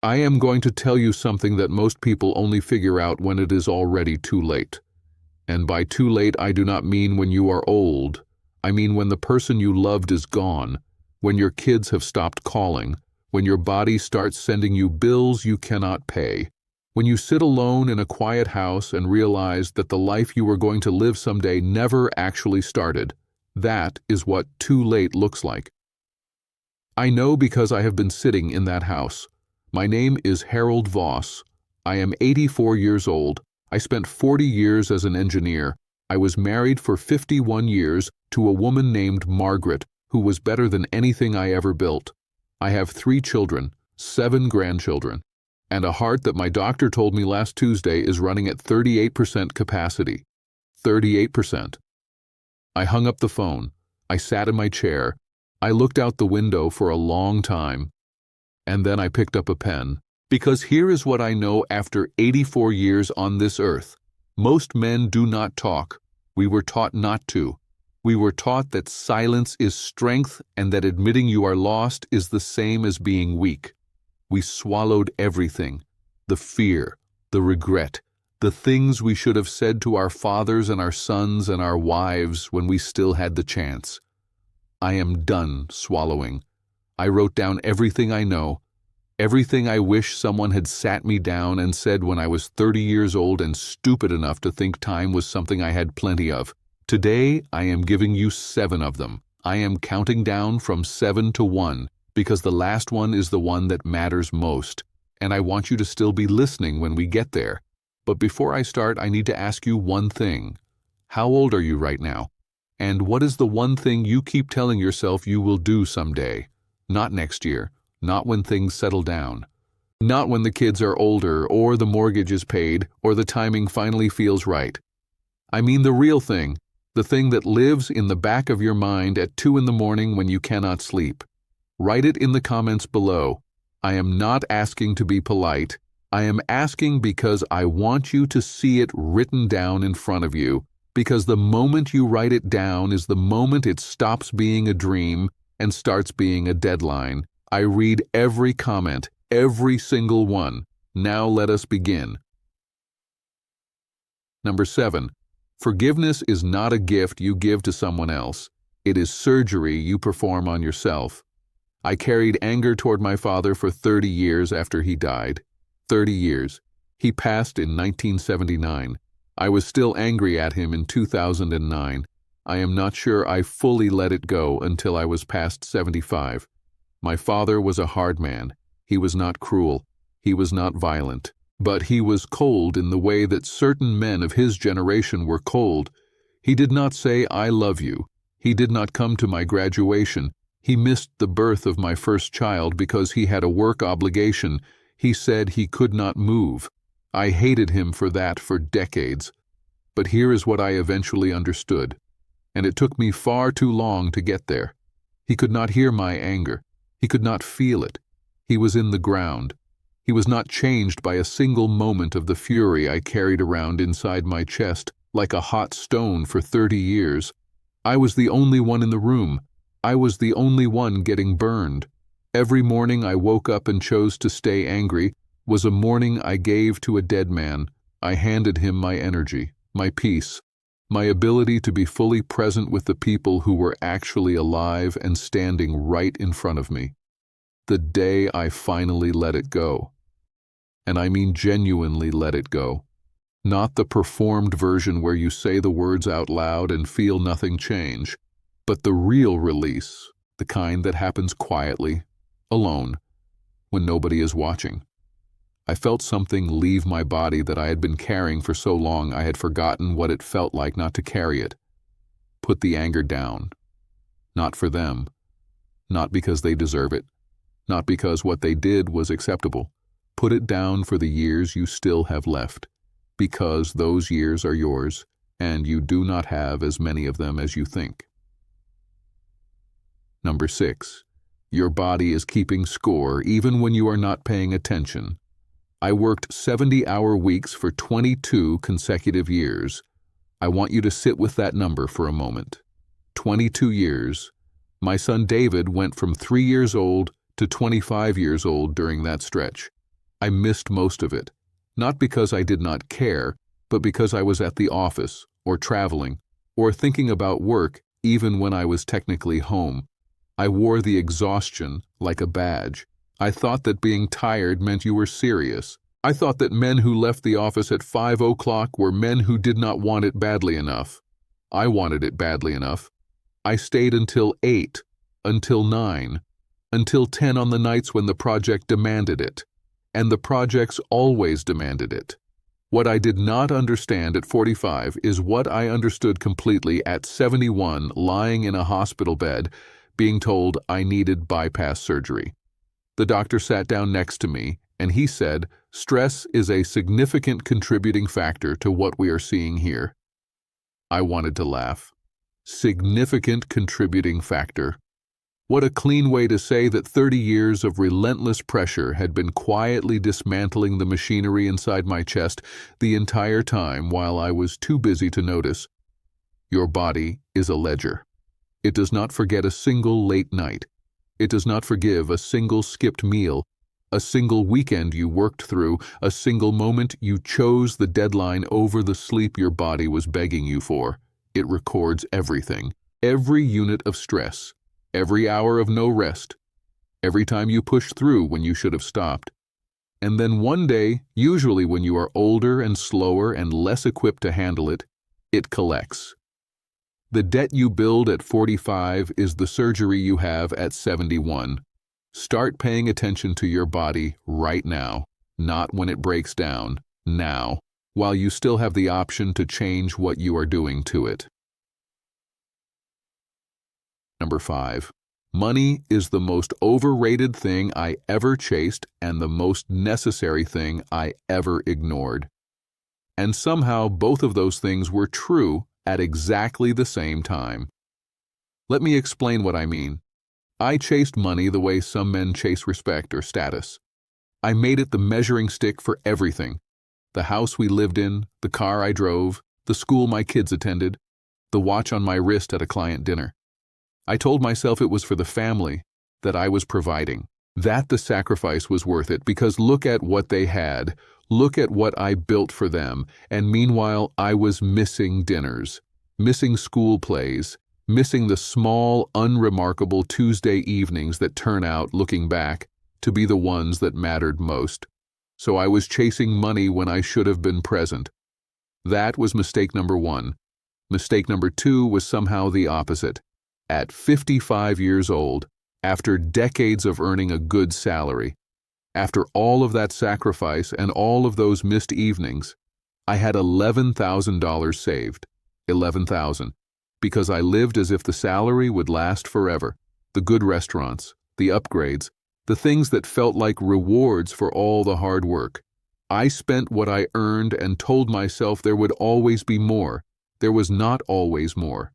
I am going to tell you something that most people only figure out when it is already too late. And by too late, I do not mean when you are old. I mean when the person you loved is gone, when your kids have stopped calling, when your body starts sending you bills you cannot pay, when you sit alone in a quiet house and realize that the life you were going to live someday never actually started. That is what too late looks like. I know because I have been sitting in that house. My name is Harold Voss. I am 84 years old. I spent 40 years as an engineer. I was married for 51 years to a woman named Margaret, who was better than anything I ever built. I have 3 children, 7 grandchildren, and a heart that my doctor told me last Tuesday is running at 38% capacity. 38%. I hung up the phone. I sat in my chair. I looked out the window for a long time. And then I picked up a pen. Because here is what I know after 84 years on this earth. Most men do not talk. We were taught not to. We were taught that silence is strength and that admitting you are lost is the same as being weak. We swallowed everything. The fear, the regret, the things we should have said to our fathers and our sons and our wives when we still had the chance. I am done swallowing. I wrote down everything I know, everything I wish someone had sat me down and said when I was 30 years old and stupid enough to think time was something I had plenty of. Today, I am giving you 7 of them. I am counting down from 7 to 1 because the last one is the one that matters most, and I want you to still be listening when we get there. But before I start, I need to ask you one thing. How old are you right now? And what is the one thing you keep telling yourself you will do someday? Not next year, not when things settle down. Not when the kids are older, or the mortgage is paid, or the timing finally feels right. I mean the real thing, the thing that lives in the back of your mind at 2 in the morning when you cannot sleep. Write it in the comments below. I am not asking to be polite. I am asking because I want you to see it written down in front of you, because the moment you write it down is the moment it stops being a dream and starts being a deadline. I read every comment, every single one. Now let us begin. Number 7. Forgiveness is not a gift you give to someone else. It is surgery you perform on yourself. I carried anger toward my father for 30 years after he died. 30 years. He passed in 1979. I was still angry at him in 2009. I am not sure I fully let it go until I was past 75. My father was a hard man. He was not cruel. He was not violent. But he was cold in the way that certain men of his generation were cold. He did not say, "I love you." He did not come to my graduation. He missed the birth of my first child because he had a work obligation. He said he could not move. I hated him for that for decades. But here is what I eventually understood. And it took me far too long to get there. He could not hear my anger. He could not feel it. He was in the ground. He was not changed by a single moment of the fury I carried around inside my chest like a hot stone for 30 years. I was the only one in the room. I was the only one getting burned. Every morning I woke up and chose to stay angry was a morning I gave to a dead man. I handed him my energy, my peace, my ability to be fully present with the people who were actually alive and standing right in front of me. The day I finally let it go. And I mean genuinely let it go. Not the performed version where you say the words out loud and feel nothing change, but the real release, the kind that happens quietly, alone, when nobody is watching. I felt something leave my body that I had been carrying for so long I had forgotten what it felt like not to carry it. Put the anger down. Not for them. Not because they deserve it. Not because what they did was acceptable. Put it down for the years you still have left. Because those years are yours, and you do not have as many of them as you think. Number 6. Your body is keeping score even when you are not paying attention. I worked 70-hour weeks for 22 consecutive years. I want you to sit with that number for a moment. 22 years. My son David went from 3 years old to 25 years old during that stretch. I missed most of it, not because I did not care, but because I was at the office, or traveling, or thinking about work even when I was technically home. I wore the exhaustion like a badge. I thought that being tired meant you were serious. I thought that men who left the office at 5 o'clock were men who did not want it badly enough. I wanted it badly enough. I stayed until 8, until 9, until 10 on the nights when the project demanded it. And the projects always demanded it. What I did not understand at 45 is what I understood completely at 71, lying in a hospital bed, being told I needed bypass surgery. The doctor sat down next to me, and he said, "Stress is a significant contributing factor to what we are seeing here." I wanted to laugh. Significant contributing factor. What a clean way to say that 30 years of relentless pressure had been quietly dismantling the machinery inside my chest the entire time while I was too busy to notice. Your body is a ledger. It does not forget a single late night. It does not forgive a single skipped meal, a single weekend you worked through, a single moment you chose the deadline over the sleep your body was begging you for. It records everything, every unit of stress, every hour of no rest, every time you pushed through when you should have stopped. And then one day, usually when you are older and slower and less equipped to handle it, it collects. The debt you build at 45 is the surgery you have at 71. Start paying attention to your body right now, not when it breaks down, now, while you still have the option to change what you are doing to it. Number 5. Money is the most overrated thing I ever chased and the most necessary thing I ever ignored. And somehow both of those things were true at exactly the same time. Let me explain what I mean. I chased money the way some men chase respect or status. I made it the measuring stick for everything. The house we lived in, the car I drove, the school my kids attended, the watch on my wrist at a client dinner. I told myself it was for the family that I was providing, that the sacrifice was worth it because look at what they had, look at what I built for them, and meanwhile I was missing dinners, missing school plays, missing the small, unremarkable Tuesday evenings that turn out, looking back, to be the ones that mattered most. So I was chasing money when I should have been present. That was mistake number 1. Mistake number 2 was somehow the opposite. At 55 years old, after decades of earning a good salary, after all of that sacrifice and all of those missed evenings, I had $11,000 saved. $11,000. Because I lived as if the salary would last forever. The good restaurants, the upgrades, the things that felt like rewards for all the hard work. I spent what I earned and told myself there would always be more. There was not always more.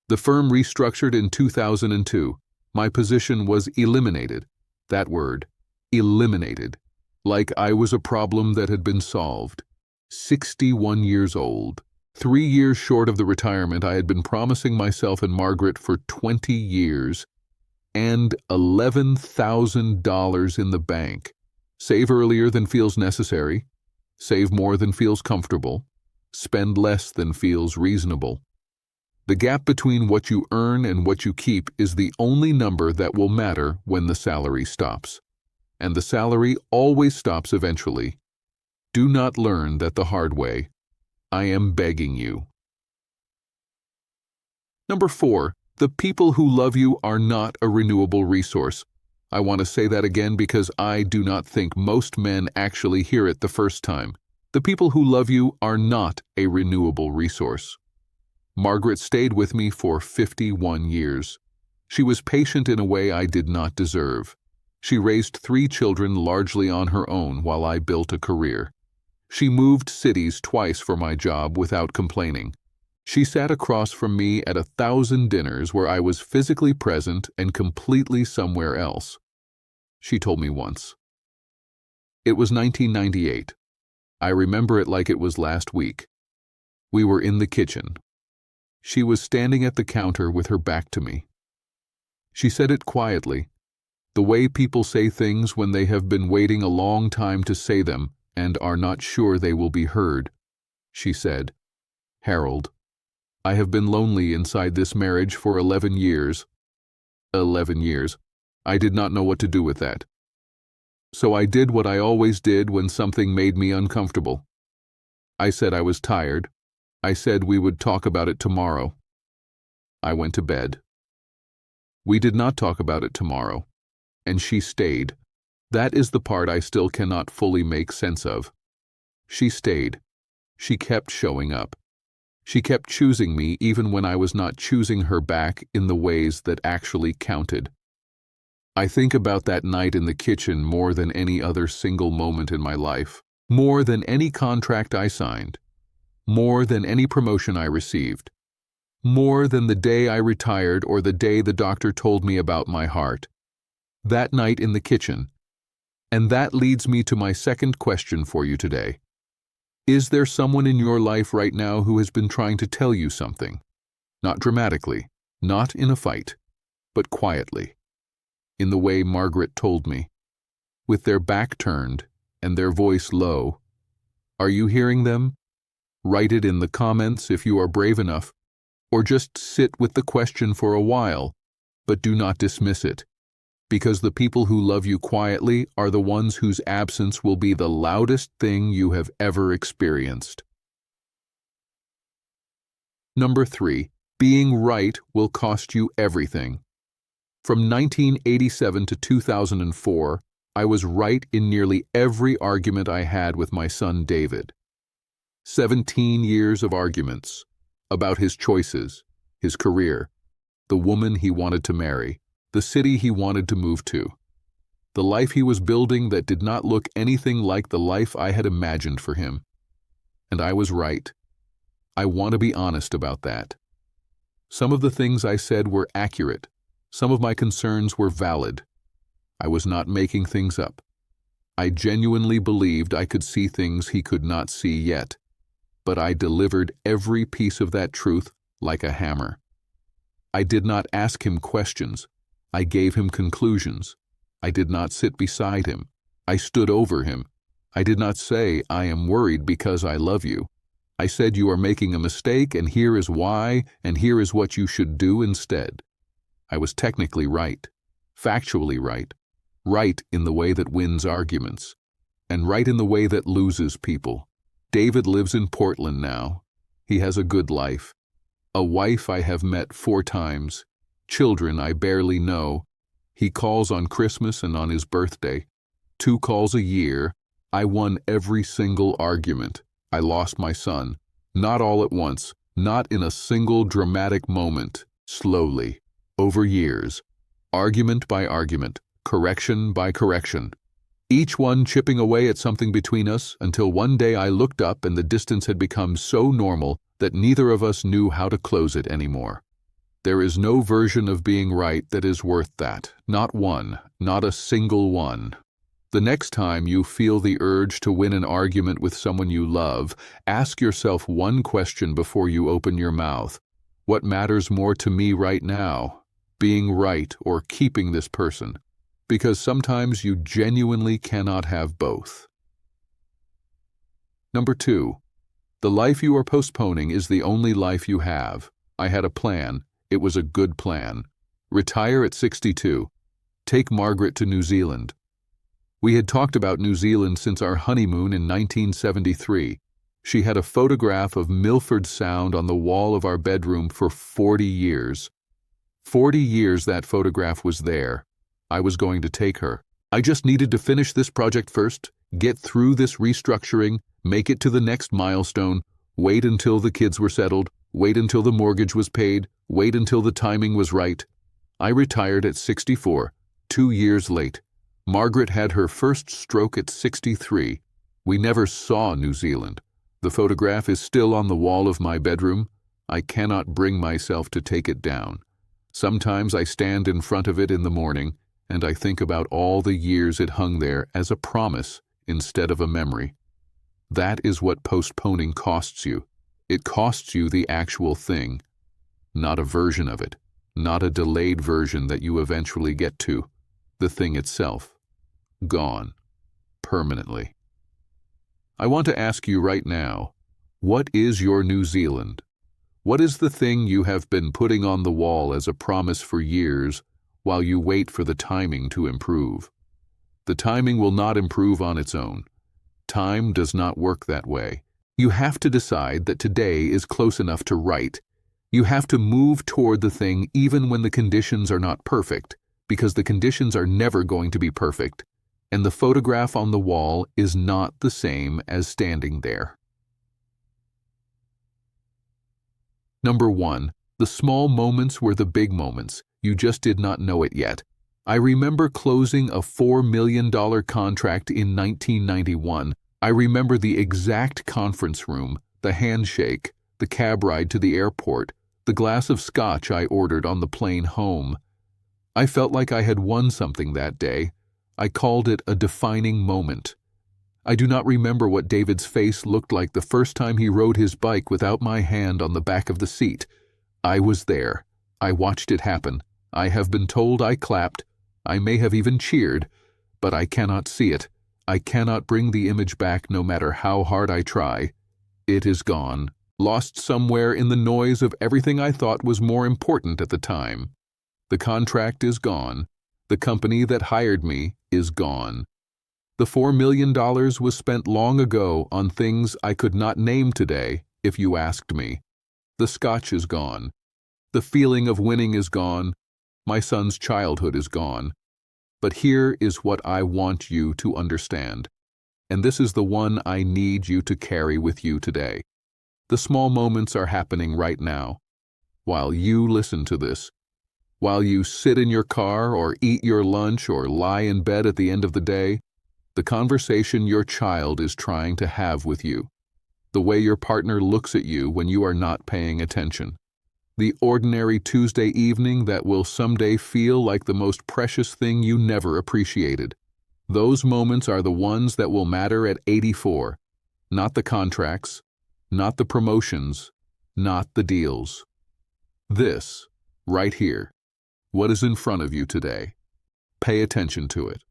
The firm restructured in 2002. My position was eliminated. That word, eliminated. Like I was a problem that had been solved. 61 years old. 3 years short of the retirement I had been promising myself and Margaret for 20 years, and $11,000 in the bank. Save earlier than feels necessary, save more than feels comfortable, spend less than feels reasonable. The gap between what you earn and what you keep is the only number that will matter when the salary stops. And the salary always stops eventually. Do not learn that the hard way. I am begging you. Number 4, the people who love you are not a renewable resource. I want to say that again because I do not think most men actually hear it the first time. The people who love you are not a renewable resource. Margaret stayed with me for 51 years. She was patient in a way I did not deserve. She raised 3 children largely on her own while I built a career. She moved cities twice for my job without complaining. She sat across from me at 1,000 dinners where I was physically present and completely somewhere else. She told me once. It was 1998. I remember it like it was last week. We were in the kitchen. She was standing at the counter with her back to me. She said it quietly, The way people say things when they have been waiting a long time to say them and are not sure they will be heard. She said, "Harold, I have been lonely inside this marriage for 11 years. 11 years. I did not know what to do with that. So I did what I always did when something made me uncomfortable. I said I was tired. I said we would talk about it tomorrow. I went to bed. We did not talk about it tomorrow, and she stayed. That is the part I still cannot fully make sense of. She stayed. She kept showing up. She kept choosing me even when I was not choosing her back in the ways that actually counted. I think about that night in the kitchen more than any other single moment in my life, more than any contract I signed, more than any promotion I received, more than the day I retired or the day the doctor told me about my heart. That night in the kitchen. And that leads me to my second question for you today. Is there someone in your life right now who has been trying to tell you something? Not dramatically, not in a fight, but quietly, in the way Margaret told me, with their back turned and their voice low. Are you hearing them? Write it in the comments if you are brave enough, or just sit with the question for a while, but do not dismiss it, because the people who love you quietly are the ones whose absence will be the loudest thing you have ever experienced. Number 3, being right will cost you everything. From 1987 to 2004, I was right in nearly every argument I had with my son David. 17 years of arguments about his choices, his career, the woman he wanted to marry, the city he wanted to move to, the life he was building that did not look anything like the life I had imagined for him. And I was right. I want to be honest about that. Some of the things I said were accurate. Some of my concerns were valid. I was not making things up. I genuinely believed I could see things he could not see yet, but I delivered every piece of that truth like a hammer. I did not ask him questions. I gave him conclusions. I did not sit beside him. I stood over him. I did not say, "I am worried because I love you." I said, "You are making a mistake, and here is why, and here is what you should do instead." I was technically right, factually right, right in the way that wins arguments, and right in the way that loses people. David lives in Portland now. He has a good life. A wife I have met 4 times. Children I barely know. He calls on Christmas and on his birthday. 2 calls a year. I won every single argument. I lost my son. Not all at once, not in a single dramatic moment, slowly, over years, argument by argument, correction by correction. Each one chipping away at something between us until one day I looked up and the distance had become so normal that neither of us knew how to close it anymore. There is no version of being right that is worth that. Not one, not a single one. The next time you feel the urge to win an argument with someone you love, ask yourself one question before you open your mouth. What matters more to me right now? Being right or keeping this person? Because sometimes you genuinely cannot have both. Number 2, the life you are postponing is the only life you have. I had a plan. It was a good plan. Retire at 62. Take Margaret to New Zealand. We had talked about New Zealand since our honeymoon in 1973. She had a photograph of Milford Sound on the wall of our bedroom for 40 years. 40 years that photograph was there. I was going to take her. I just needed to finish this project first, get through this restructuring, make it to the next milestone, wait until the kids were settled, wait until the mortgage was paid, wait until the timing was right. I retired at 64, 2 years late. Margaret had her first stroke at 63. We never saw New Zealand. The photograph is still on the wall of my bedroom. I cannot bring myself to take it down. Sometimes I stand in front of it in the morning, and I think about all the years it hung there as a promise instead of a memory. That is what postponing costs you. It costs you the actual thing, not a version of it, not a delayed version that you eventually get to. The thing itself, gone, permanently. I want to ask you right now, what is your New Zealand? What is the thing you have been putting on the wall as a promise for years while you wait for the timing to improve? The timing will not improve on its own. Time does not work that way. You have to decide that today is close enough to right. You have to move toward the thing even when the conditions are not perfect, because the conditions are never going to be perfect, and the photograph on the wall is not the same as standing there. Number 1. The small moments were the big moments. You just did not know it yet. I remember closing a $4 million contract in 1991. I remember the exact conference room, the handshake, the cab ride to the airport, the glass of scotch I ordered on the plane home. I felt like I had won something that day. I called it a defining moment. I do not remember what David's face looked like the first time he rode his bike without my hand on the back of the seat. I was there. I watched it happen. I have been told I clapped. I may have even cheered, but I cannot see it. I cannot bring the image back no matter how hard I try. It is gone, lost somewhere in the noise of everything I thought was more important at the time. The contract is gone. The company that hired me is gone. The $4 million was spent long ago on things I could not name today if you asked me. The scotch is gone. The feeling of winning is gone. My son's childhood is gone. But here is what I want you to understand, and this is the one I need you to carry with you today. The small moments are happening right now. While you listen to this, while you sit in your car or eat your lunch or lie in bed at the end of the day, the conversation your child is trying to have with you, the way your partner looks at you when you are not paying attention, the ordinary Tuesday evening that will someday feel like the most precious thing you never appreciated. Those moments are the ones that will matter at 84, not the contracts, not the promotions, not the deals. This, right here, what is in front of you today. Pay attention to it.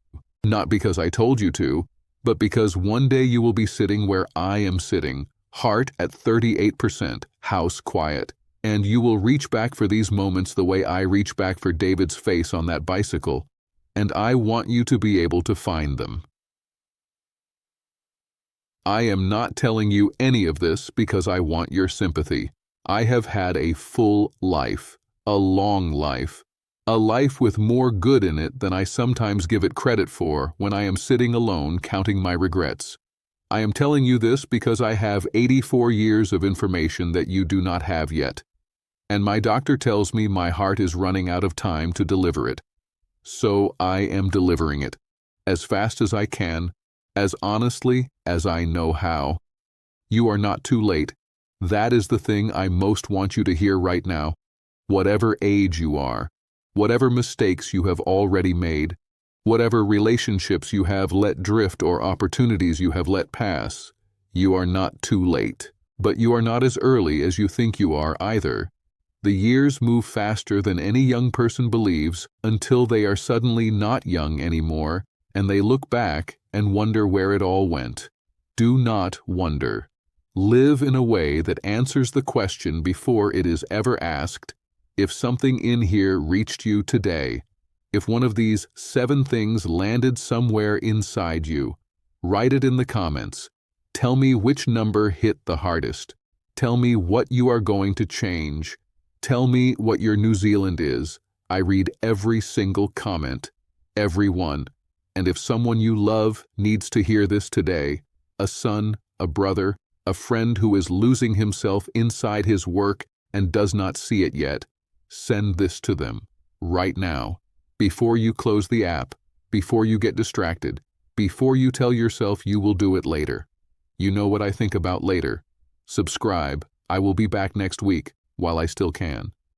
Not because I told you to, but because one day you will be sitting where I am sitting, heart at 38%, house quiet, and you will reach back for these moments the way I reach back for David's face on that bicycle, and I want you to be able to find them. I am not telling you any of this because I want your sympathy. I have had a full life, a long life, a life with more good in it than I sometimes give it credit for when I am sitting alone counting my regrets. I am telling you this because I have 84 years of information that you do not have yet. And my doctor tells me my heart is running out of time to deliver it. So I am delivering it, as fast as I can, as honestly as I know how. You are not too late. That is the thing I most want you to hear right now. Whatever age you are, whatever mistakes you have already made, whatever relationships you have let drift or opportunities you have let pass, you are not too late. But you are not as early as you think you are either. The years move faster than any young person believes until they are suddenly not young anymore, and they look back and wonder where it all went. Do not wonder. Live in a way that answers the question before it is ever asked. If something in here reached you today, if one of these 7 things landed somewhere inside you, write it in the comments. Tell me which number hit the hardest. Tell me what you are going to change. Tell me what your New Zealand is. I read every single comment, every one. And if someone you love needs to hear this today, a son, a brother, a friend who is losing himself inside his work and does not see it yet, send this to them right now, before you close the app, before you get distracted, before you tell yourself you will do it later. You know what I think about later. Subscribe. I will be back next week while I still can.